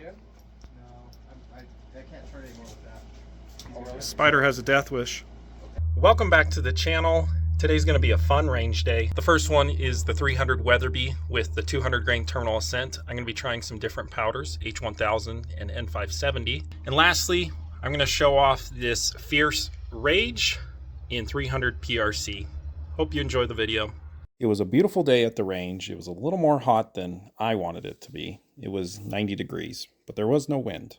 I can't turn anymore with that. Spider has a death wish. Welcome back to the channel. Today's going to be a fun range day. The first one is the 300 Weatherby with the 200 grain Terminal Ascent. I'm going to be trying some different powders, H1000 and N570. And lastly, I'm going to show off this Fierce Rage in 300 PRC. Hope you enjoy the video. It was a beautiful day at the range. It was a little more hot than I wanted it to be. It was 90 degrees, but there was no wind.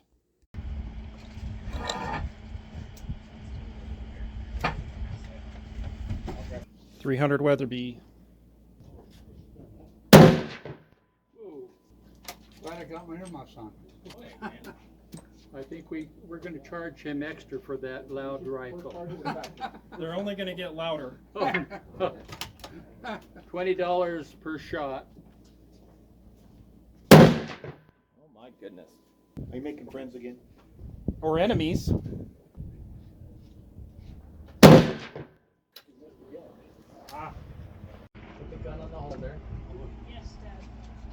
.300 Weatherby. Glad I got my earmuffs on. I think we're going to charge him extra for that loud rifle. They're only going to get louder. $20 per shot. Oh my goodness. Are you making friends again? Or enemies. Put the gun on the holder. Yes, Dad.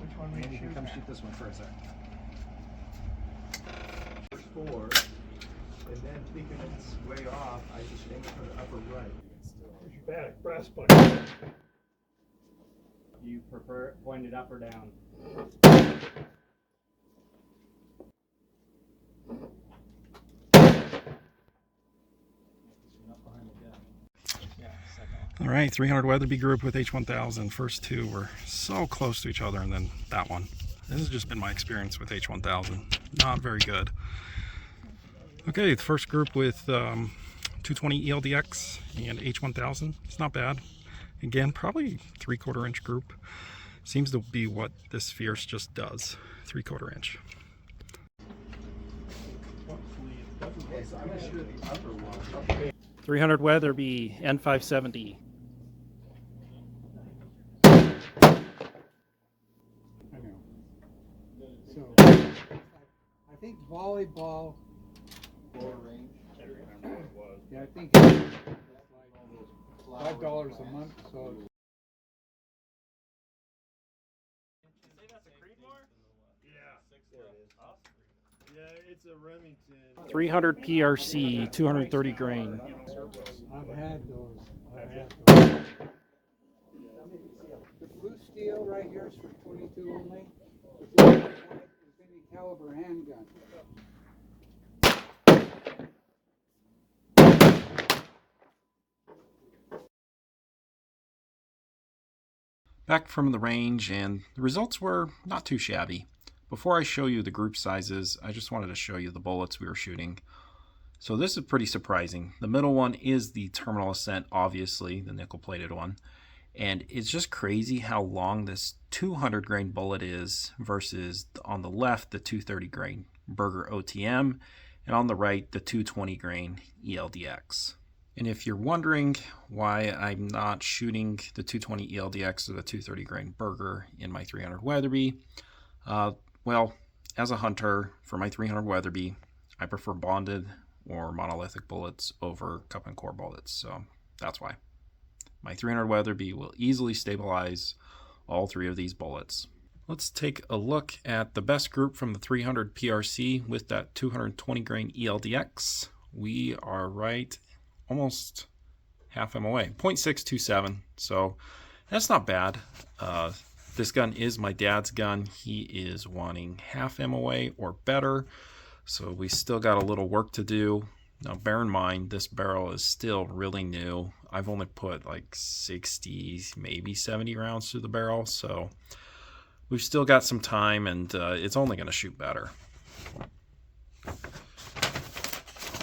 Which one will you shoot? Come shoot this one first, sir. First four, and then thinking it's way off, I just aim it for the upper right. Where's your back breastplate? You prefer it pointed up or down? All right, 300 Weatherby group with H1000. First two were so close to each other, and then that one. This has just been my experience with H1000. Not very good. Okay, the first group with 220 ELD-X and H1000. It's not bad. Again, probably 3/4 inch group. Seems to be what this Fierce just does. 3/4 inch. Okay, so I'm going to shoot the upper one. 300 Weatherby N570. I know. So, I think volleyball. Range. Yeah, I think it's $5 a month. So. Yeah, it's a Remington. 300 PRC, 230 grain. I've had those. The blue steel right here is for 22 only. The blue white is any caliber handgun. Back from the range, and the results were not too shabby. Before I show you the group sizes, I just wanted to show you the bullets we were shooting. So this is pretty surprising. The middle one is the Terminal Ascent, obviously, the nickel-plated one. And it's just crazy how long this 200 grain bullet is versus on the left, the 230 grain Berger OTM, and on the right, the 220 grain ELD-X. And if you're wondering why I'm not shooting the 220 ELD-X or the 230 grain Berger in my 300 Weatherby, well, as a hunter, for my 300 Weatherby, I prefer bonded or monolithic bullets over cup and core bullets, so that's why. My 300 Weatherby will easily stabilize all three of these bullets. Let's take a look at the best group from the 300 PRC with that 220 grain ELD-X. We are right almost half MOA, 0.627, so that's not bad. This gun is my dad's gun. He is wanting half MOA or better, so we still got a little work to do. Now bear in mind, this barrel is still really new. I've only put like 60, maybe 70 rounds through the barrel, so we've still got some time, and it's only going to shoot better.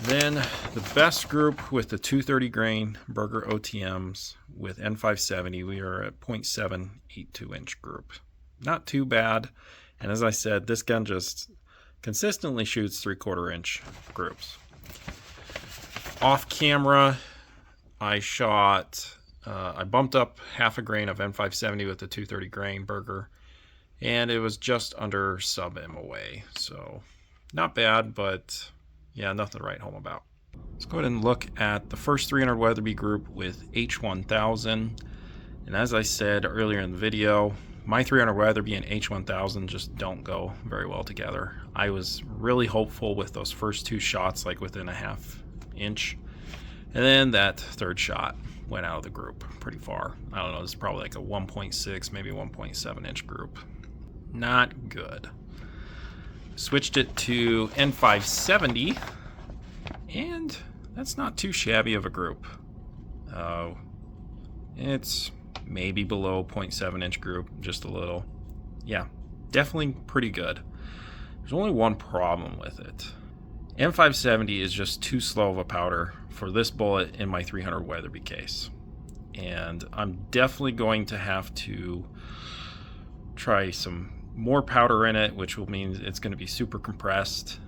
Then the best group with the 230 grain Berger OTMs with N570, we are at 0.782 inch group. Not too bad. And as I said, this gun just consistently shoots 3/4 inch groups. Off camera, I shot, I bumped up half a grain of N570 with the 230 grain Berger, and it was just under sub MOA. So not bad, but yeah, nothing to write home about. Let's go ahead and look at the first 300 Weatherby group with H1000. And as I said earlier in the video, My 300 Weatherby and H1000 just don't go very well together. I was really hopeful with those first two shots, like within a half inch. And then that third shot went out of the group pretty far. I don't know, it's probably like a 1.6, maybe 1.7 inch group. Not good. Switched it to N570, and that's not too shabby of a group. It's maybe below 0.7 inch group, just a little. Yeah, definitely pretty good. There's only one problem with it. N570 is just too slow of a powder for this bullet in my 300 Weatherby case. And I'm definitely going to have to try some more powder in it, which will mean it's going to be super compressed.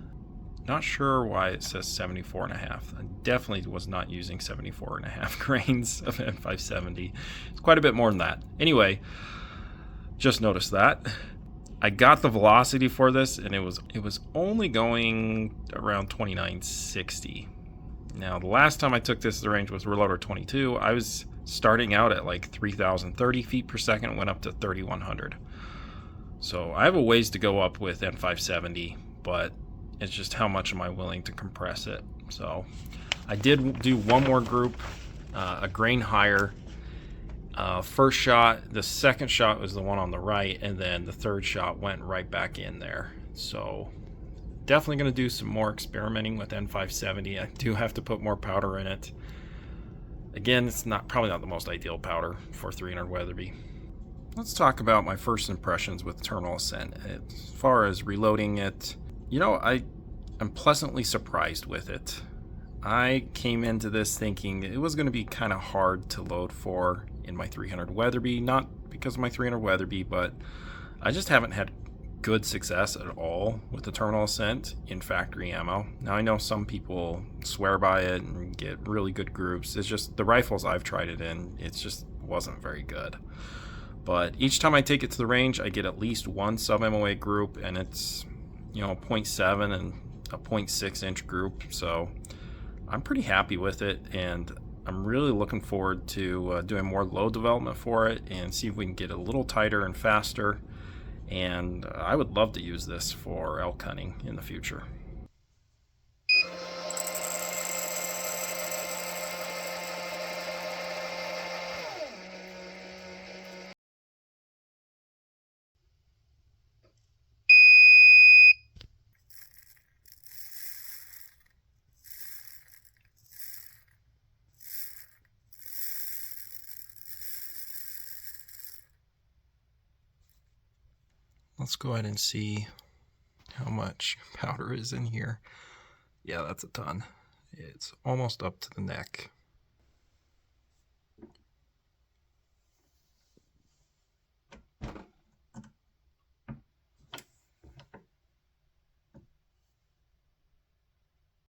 Not sure why it says 74.5. I definitely was not using 74.5 grains of N570. It's quite a bit more than that. Anyway, just noticed that. I got the velocity for this, and it was only going around 2960. Now, the last time I took this to the range was Reloader 22. I was starting out at like 3,030 feet per second, went up to 3,100. So I have a ways to go up with N570, but it's just how much am I willing to compress it. So I did do one more group, a grain higher. First shot, the second shot was the one on the right, and then the third shot went right back in there. So definitely going to do some more experimenting with N570. I do have to put more powder in it. Again, it's probably not the most ideal powder for 300 Weatherby. Let's talk about my first impressions with Terminal Ascent. As far as reloading it, you know, I'm pleasantly surprised with it. I came into this thinking it was going to be kind of hard to load for in my 300 Weatherby, not because of my 300 Weatherby, but I just haven't had good success at all with the Terminal Ascent in factory ammo. Now I know some people swear by it and get really good groups. It's just the rifles I've tried it in, it just wasn't very good. But each time I take it to the range, I get at least one sub-MOA group, and it's, you know, 0.7 and a 0.6 inch group. So I'm pretty happy with it, and I'm really looking forward to doing more load development for it and see if we can get it a little tighter and faster. And I would love to use this for elk hunting in the future. Let's go ahead and see how much powder is in here. Yeah, that's a ton. It's almost up to the neck.